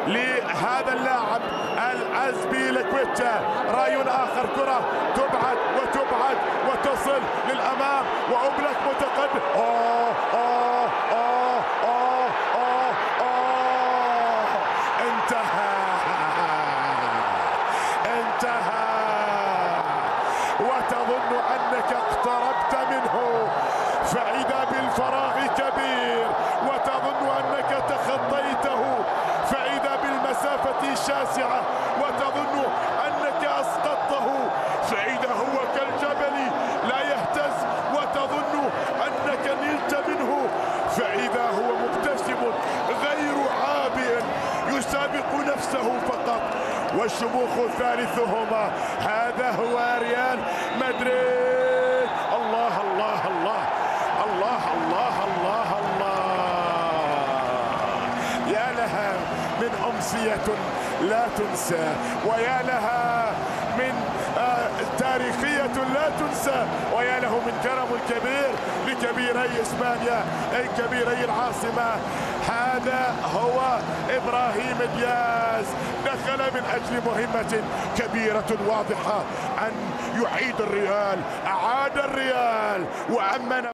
لهذا اللاعب الأزبيلكويتشا. رأي آخر، كرة تبعد وتبعد وتصل للأمام وأوبلاك متقدم. أوه أوه أوه أوه أوه أوه انتهى وتظن أنك اقتربت منه فإذا بالفراغ كبير، وتظن أنك تخطيته فإذا بالمسافة شاسعة، وتظن أنك أسقطته فإذا هو كالجبل لا يهتز، وتظن أنك نلت منه فإذا هو مبتسم غير عابئ يسابق نفسه فقط. والشموخ ثالثهما، هذا هو ريال مدريد. الله الله الله الله الله الله الله، يا لها من أمسية لا تنسى، ويا لها من تاريخية لا تنسى، ويا له من كرم الكبير لكبيري إسبانيا أي كبيري العاصمة. هذا هو إبراهيم دياز، دخل من أجل مهمة كبيرة واضحة أن يعيد الريال، أعاد الريال وأمن